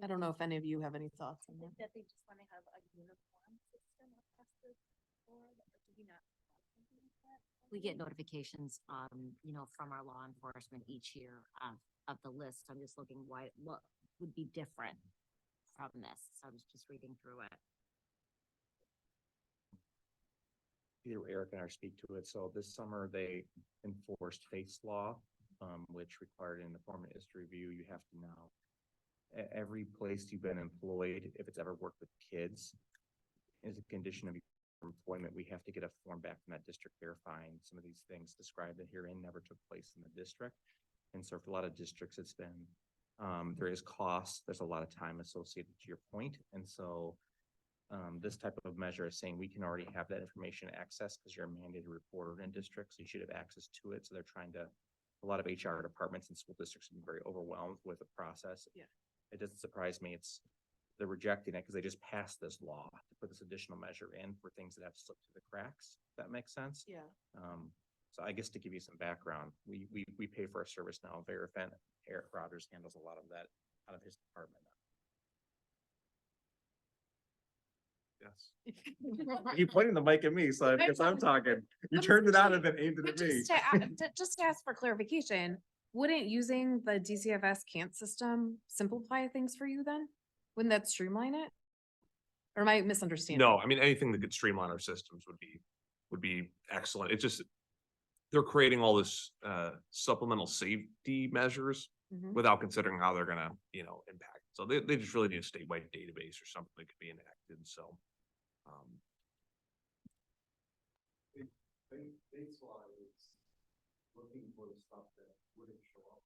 I don't know if any of you have any thoughts on that. That they just want to have a uniform system across the board, or do we not? have something like that? We get notifications, from our law enforcement each year of the list. I'm just looking what would be different from this. So I was just reading through it. Either Eric and I speak to it. So this summer they enforced face law, which required in the form of history review, you have to now, every place you've been employed, if it's ever worked with kids, as a condition of your employment, we have to get a form back from that district verifying some of these things described herein never took place in the district. And so for a lot of districts, it's been, there is cost, there's a lot of time associated to your point. And so this type of measure is saying we can already have that information access because you're a mandated reporter in districts, so you should have access to it. So they're trying to, a lot of HR departments and school districts have been very overwhelmed with the process. Yeah. It doesn't surprise me. They're rejecting it because they just passed this law to put this additional measure in for things that have slipped through the cracks. If that makes sense. Yeah. So I guess to give you some background, we pay for a service now. Verifent, Eric Rogers handles a lot of that out of his department. Yes. You pointing the mic at me, so because I'm talking, you But turned it on essentially- and then aimed it But at me. just to ask for clarification, wouldn't using the DCFS CANT system simplify things for you then? Wouldn't that streamline it? Or am I misunderstanding? No, I mean, anything that could streamline our systems would be excellent. It's just, they're creating all this supplemental safety measures Mhm. without considering how they're gonna, impact. So they just really need a statewide database or something that could be enacted, so. Base law is looking for the stuff that wouldn't show up.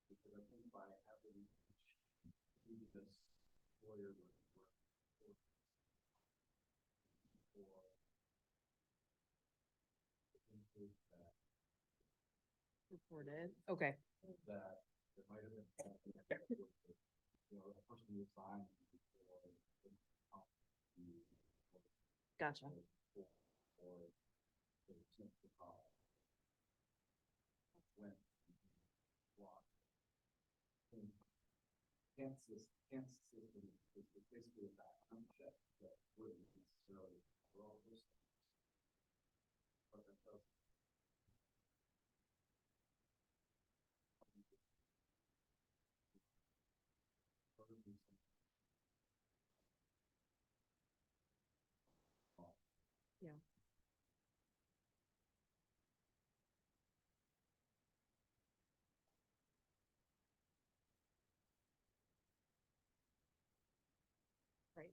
Because I think by having this lawyer Reported, okay. that there might have been something that the person who signed before. Gotcha. Kansas system is basically a background check that wouldn't necessarily cover all those things. But that does. Yeah. Right.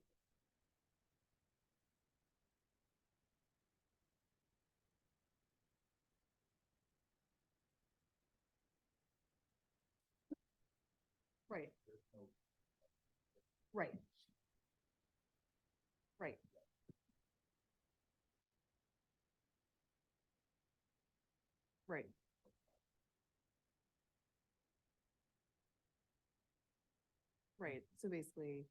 Right. Right. Right. Right. Right, so basically,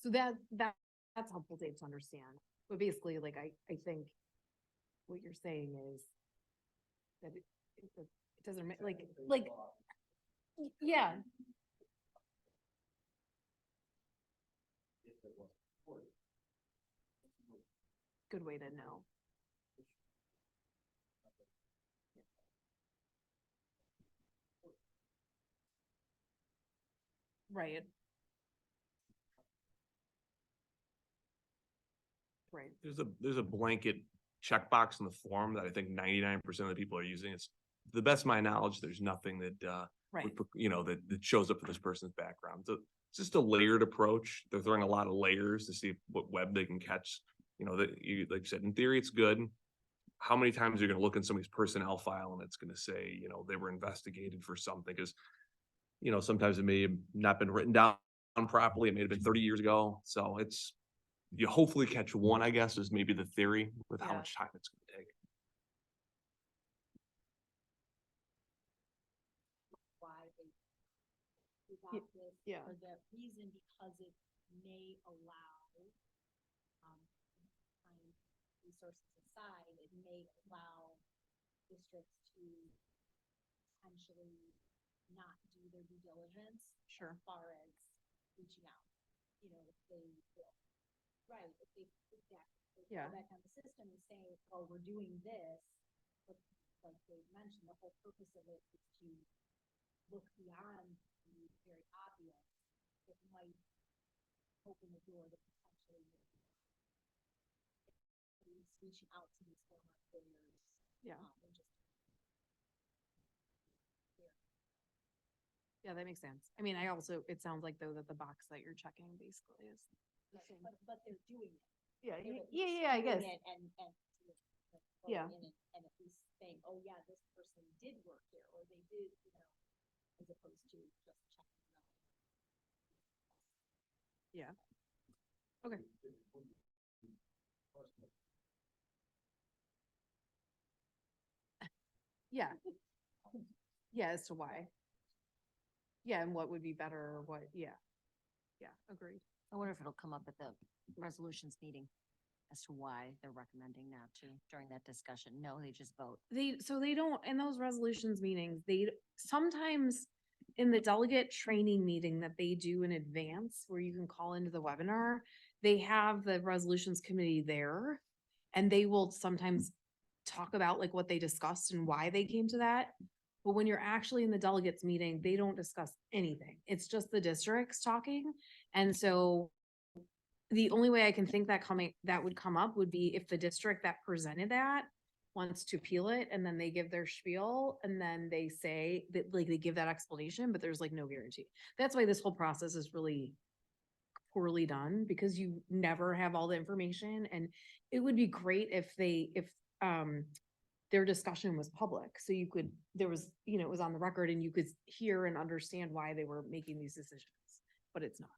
that's helpful, Dave, to understand, but basically, like, I think what you're saying is that it doesn't, yeah. Good way to know. Right. Right. There's a blanket checkbox in the form that I think 99% of the people are using. It's, to the best of my knowledge, there's nothing that Right. You know, that shows up for this person's background. So it's just a layered approach. They're throwing a lot of layers to see what web they can catch. You know, that you, like you said, in theory, it's good. How many times are you gonna look in somebody's personnel file and it's gonna say, you know, they were investigated for something? Cause, you know, sometimes it may have not been written down properly. It may have been 30 years ago. So it's, you hopefully catch one, I guess, is maybe the theory with how Yeah. much time it's gonna take. Why they got this, yeah. for that reason, because it may allow, time, resources aside, it may allow districts to potentially not do their due diligence. Sure. As far as reaching out, you know, if they, right, if they put that, they Yeah. go back on the system and say, oh, we're doing this, but like Dave mentioned, the whole purpose of it is to look beyond the very obvious. It might open the door to potentially reaching out to these former players. Yeah. And just Yeah, that makes sense. I mean, I also, it sounds like though that the box that you're checking basically is the same. but they're doing it. Yeah, They're at yeah, I least guess. doing it And Yeah. going in and at least saying, oh yeah, this person did work here, or they did, you know, as opposed to just checking it out. Yeah. Okay. Yeah. Yeah, as to why. Yeah, and what would be better or what, yeah. Yeah, agreed. I wonder if it'll come up at the resolutions meeting as to why they're recommending that too during that discussion. No, they just vote. So they don't, in those resolutions meetings, they sometimes in the delegate training meeting that they do in advance, where you can call into the webinar, they have the resolutions committee there. And they will sometimes talk about like what they discussed and why they came to that. But when you're actually in the delegates meeting, they don't discuss anything. It's just the districts talking. And so the only way I can think that would come up would be if the district that presented that wants to appeal it and then they give their spiel and then they say that like they give that explanation, but there's like no guarantee. That's why this whole process is really poorly done because you never have all the information. And it would be great if their discussion was public. So you could, there was, you know, it was on the record and you could hear and understand why they were making these decisions, but it's not.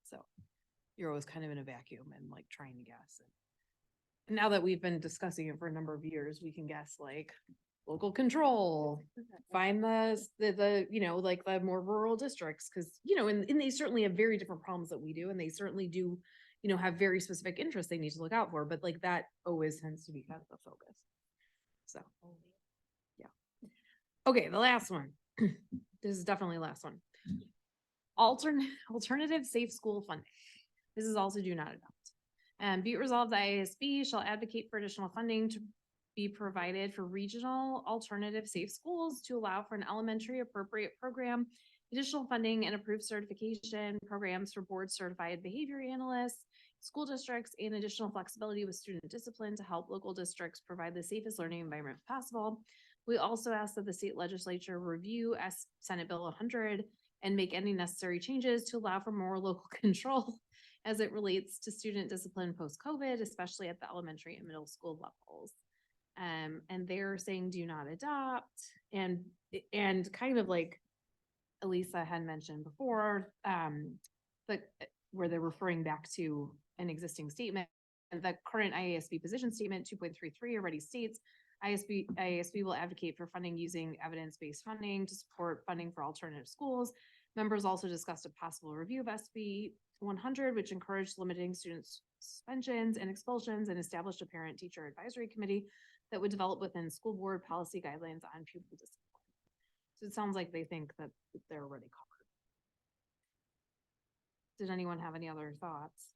So you're always kind of in a vacuum and like trying to guess. And now that we've been discussing it for a number of years, we can guess like local control, find the, you know, like the more rural districts. Cause you know, and they certainly have very different problems that we do. And they certainly do, you know, have very specific interests they need to look out for, but like that always tends to be kind of the focus. So, yeah. Okay, the last one. This is definitely the last one. Alternative safe school funding. This is also do not adopt. And be it resolved, the IASB shall advocate for additional funding to be provided for regional alternative safe schools to allow for an elementary appropriate program, additional funding and approved certification programs for board certified behavior analysts, school districts, and additional flexibility with student discipline to help local districts provide the safest learning environment possible. We also ask that the state legislature review Senate Bill 100 and make any necessary changes to allow for more local control as it relates to student discipline post-COVID, especially at the elementary and middle school levels. And they're saying do not adopt and kind of like Elisa had mentioned before, but where they're referring back to an existing statement. The current IASB position statement 2.33 already states IASB will advocate for funding using evidence-based funding to support funding for alternative schools. Members also discussed a possible review of SB 100, which encouraged limiting students' suspensions and expulsions, and established a parent-teacher advisory committee that would develop within school board policy guidelines on pupil discipline. So it sounds like they think that they're already covered. Did anyone have any other thoughts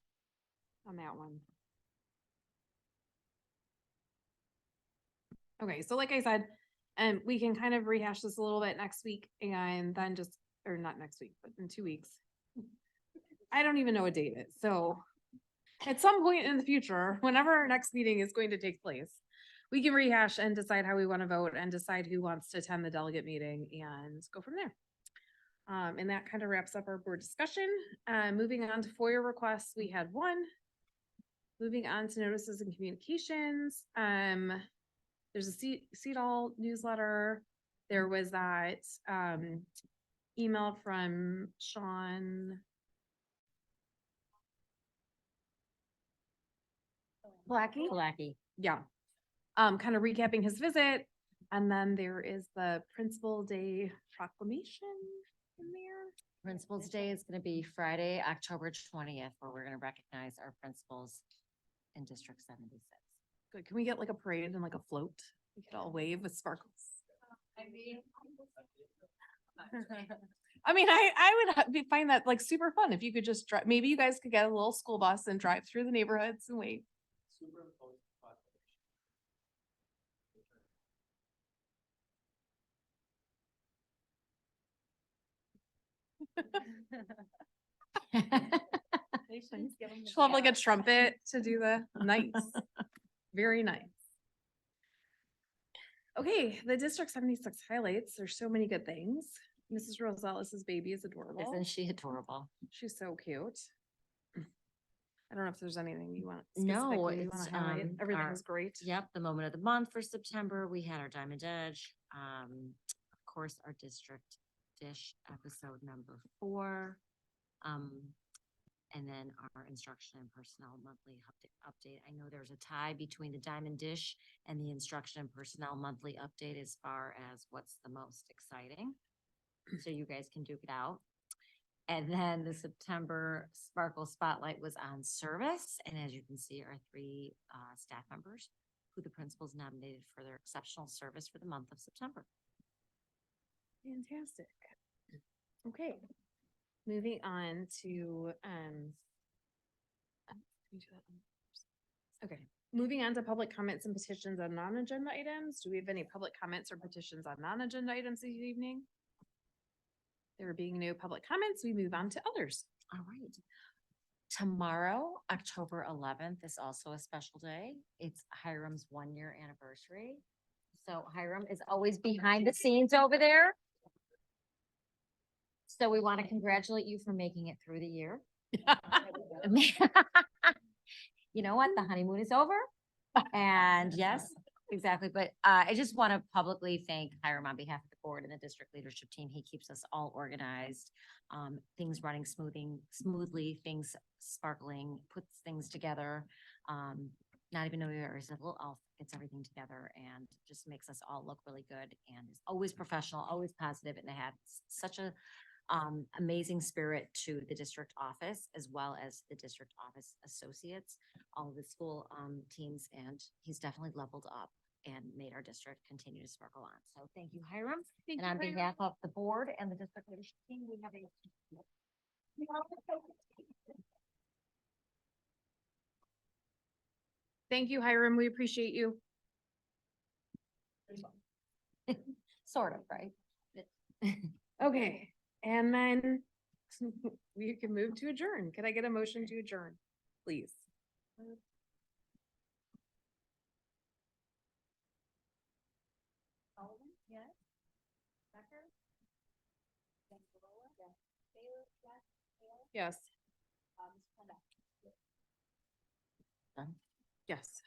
on that one? Okay, so like I said, we can kind of rehash this a little bit next week and then just, or not next week, but in 2 weeks. I don't even know what date it is. So at some point in the future, whenever our next meeting is going to take place, we can rehash and decide how we want to vote and decide who wants to attend the delegate meeting and go from there. And that kind of wraps up our board discussion. Moving on to FOIA requests, we had one. Moving on to notices and communications, there's a CEDAL newsletter. There was that, email from Sean Blackie. Blackie. Yeah. Kind of recapping his visit. And then there is the Principal Day proclamation in there. Principals Day is gonna be Friday, October 20th, where we're gonna recognize our principals in District 76. Good. Can we get like a parade and like a float? We could all wave with sparkles. I mean, I would find that like super fun if you could just drive, maybe you guys could get a little school bus and drive through the neighborhoods and wave. She'll have like a trumpet to do the nice. Very nice. Okay, the District 76 highlights. There's so many good things. Mrs. Rosellis's baby is adorable. Isn't she adorable? She's so cute. I don't know if there's anything you want. No, specifically you it's, wanna highlight. Everything our- was great. Yep, the moment of the month for September, we had our Diamond Edge. Of course, our district dish episode number 4. And then our instruction and personnel monthly update. I know there's a tie between the Diamond Dish and the instruction and personnel monthly update as far as what's the most exciting. So you guys can duke it out. And then the September Sparkle Spotlight was on service. And as you can see, our 3 staff members who the principals nominated for their exceptional service for the month of September. Fantastic. Okay. Moving on to, okay, moving on to public comments and petitions on non-agenda items. Do we have any public comments or petitions on non-agenda items this evening? There being no public comments, we move on to others. All right. Tomorrow, October 11th is also a special day. It's Hiram's 1-year anniversary. So Hiram is always behind the scenes over there. So we want to congratulate you for making it through the year. You know what? The honeymoon is over. And yes, exactly. But I just want to publicly thank Hiram on behalf of the board and the district leadership team. He keeps us all organized, things running smoothly, things sparkling, puts things together. Not even know there's a little elf, gets everything together and just makes us all look really good and is always professional, always positive, and they had such a amazing spirit to the district office as well as the district office associates, all of the school teams, and he's definitely leveled up and made our district continue to sparkle on. So thank you, Hiram. Thank And you, on Hiram. behalf of the board and the district leadership team, we have a Thank you, Hiram. We appreciate you. sort of, right? Okay, and then we can move to adjourn. Could I get a motion to adjourn, please? Yes. Done? Yes.